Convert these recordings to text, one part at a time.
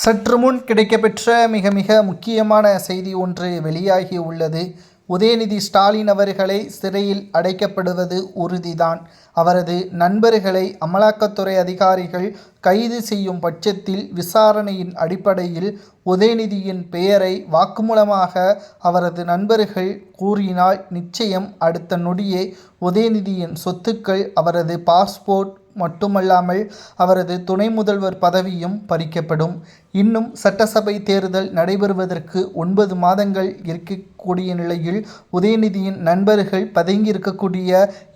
சற்று முன் கிடைக்கப்பெற்ற மிக முக்கியமான செய்தி ஒன்று வெளியாகி உள்ளது. உதயநிதி ஸ்டாலின் அவர்களை சிறையில் அடைக்கப்படுவது உறுதிதான். அவரது நண்பர்களை அமலாக்கத்துறை அதிகாரிகள் கைது செய்யும் பட்சத்தில் விசாரணையின் அடிப்படையில் உதயநிதியின் பெயரை வாக்குமூலமாக அவரது நண்பர்கள் கூறினால் நிச்சயம் அடுத்த நொடியே உதயநிதியின் சொத்துக்கள், அவரது பாஸ்போர்ட் மட்டுமல்லாமல் அவரது துணை முதல்வர் பதவியும் பறிக்கப்படும். இன்னும் சட்டசபை தேர்தல் நடைபெறுவதற்கு 9 மாதங்கள் இருக்கக்கூடிய நிலையில் உதயநிதியின் நண்பர்கள் பதுங்கியிருக்கக்கூடிய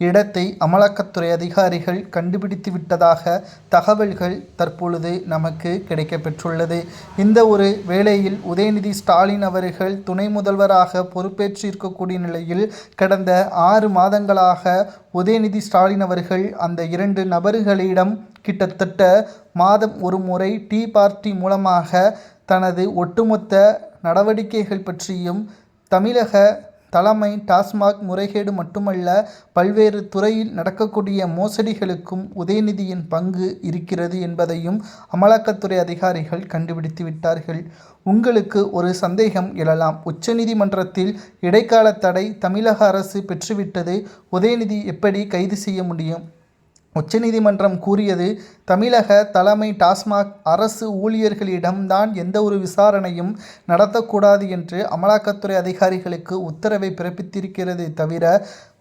இடத்தை அமலாக்கத்துறை அதிகாரிகள் கண்டுபிடித்து விட்டதாக தகவல்கள் தற்பொழுது நமக்கு கிடைக்கப்பெற்றுள்ளது. இந்த ஒரு வேளையில் உதயநிதி ஸ்டாலின் அவர்கள் துணை முதல்வராக பொறுப்பேற்றிருக்கக்கூடிய நிலையில் கடந்த 6 மாதங்களாக உதயநிதி ஸ்டாலின் அவர்கள் அந்த 2 நபர்களிடம் கிட்டத்தட்ட மாதம் ஒரு முறை டீ பார்ட்டி மூலமாக தனது ஒட்டுமொத்த நடவடிக்கைகள் பற்றியும், தமிழக தலைமை டாஸ்மாக் முறைகேடு மட்டுமல்ல பல்வேறு துறையில் நடக்கக்கூடிய மோசடிகளுக்கும் உதயநிதியின் பங்கு இருக்கிறது என்பதையும் அமலாக்கத்துறை அதிகாரிகள் கண்டுபிடித்து விட்டார்கள். உங்களுக்கு ஒரு சந்தேகம் எழலாம். உச்சநீதிமன்றத்தில் இடைக்கால தடை தமிழக அரசு பெற்றுவிட்டது, உதயநிதி எப்படி கைது செய்ய முடியும்? உச்சநீதிமன்றம் கூறியது, தமிழக தலைமை டாஸ்மாக் அரசு ஊழியர்களிடம்தான் எந்த ஒரு விசாரணையும் நடத்தக்கூடாது என்று அமலாக்கத்துறை அதிகாரிகளுக்கு உத்தரவை பிறப்பித்திருக்கிறது தவிர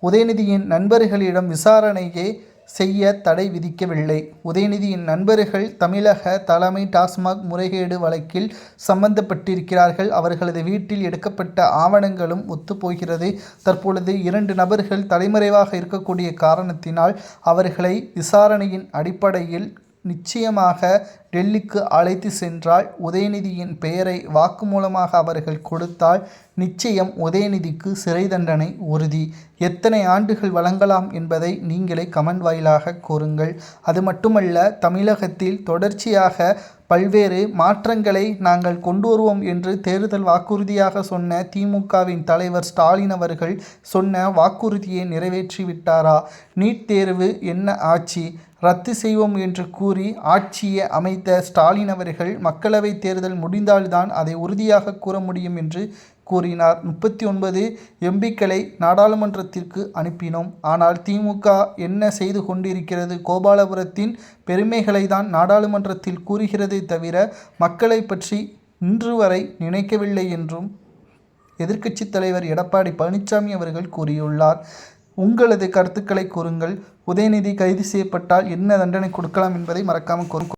உதயநிதியின் நண்பர்களிடம் விசாரணையே செய்ய தடை விதிக்கவில்லை. உதயநிதியின் நண்பர்கள் தமிழக தலைமை டாஸ்மாக் முறைகேடு வழக்கில் சம்பந்தப்பட்டிருக்கிறார்கள். அவர்களது வீட்டில் எடுக்கப்பட்ட ஆவணங்களும் ஒத்துப்போகிறது. தற்பொழுது 2 நபர்கள் தலைமறைவாக இருக்கக்கூடிய காரணத்தினால் அவர்களை விசாரணையின் அடிப்படையில் நிச்சயமாக டெல்லிக்கு அழைத்து சென்றால், உதயநிதியின் பெயரை வாக்குமூலமாக அவர்கள் கொடுத்தால் நிச்சயம் உதயநிதிக்கு சிறை தண்டனை உறுதி. எத்தனை ஆண்டுகள் வழங்கலாம் என்பதை நீங்களே கமெண்ட் வாயிலாக கூறுங்கள். அது மட்டுமல்ல, தமிழகத்தில் தொடர்ச்சியாக பல்வேறு மாற்றங்களை நாங்கள் கொண்டு வருவோம் என்று தேர்தல் வாக்குறுதியாக சொன்ன திமுகவின் தலைவர் ஸ்டாலின் அவர்கள் சொன்ன வாக்குறுதியை நிறைவேற்றிவிட்டாரா? நீட் தேர்வு என்ன ஆட்சி? ரத்து செய்வோம் என்று கூறி ஆட்சியை அமைத்த ஸ்டாலின் அவர்கள் மக்களவை தேர்தல் முடிந்தால்தான் அதை உறுதியாக கூற முடியும் என்று கூறினார். 39 எம்பிக்களை நாடாளுமன்றத்திற்கு அனுப்பினோம். ஆனால் திமுக என்ன செய்து கொண்டிருக்கிறது? கோபாலபுரத்தின் பெருமைகளை தான் நாடாளுமன்றத்தில் கூறுகிறதே தவிர மக்களை பற்றி இன்று வரை நினைக்கவில்லை என்றும் எதிர்க்கட்சித் தலைவர் எடப்பாடி பழனிசாமி அவர்கள் கூறியுள்ளார். உங்களது கருத்துக்களை கூறுங்கள். உதயநிதி கைது செய்யப்பட்டால் என்ன தண்டனை கொடுக்கலாம் என்பதை மறக்காமல் கூறுங்கள்.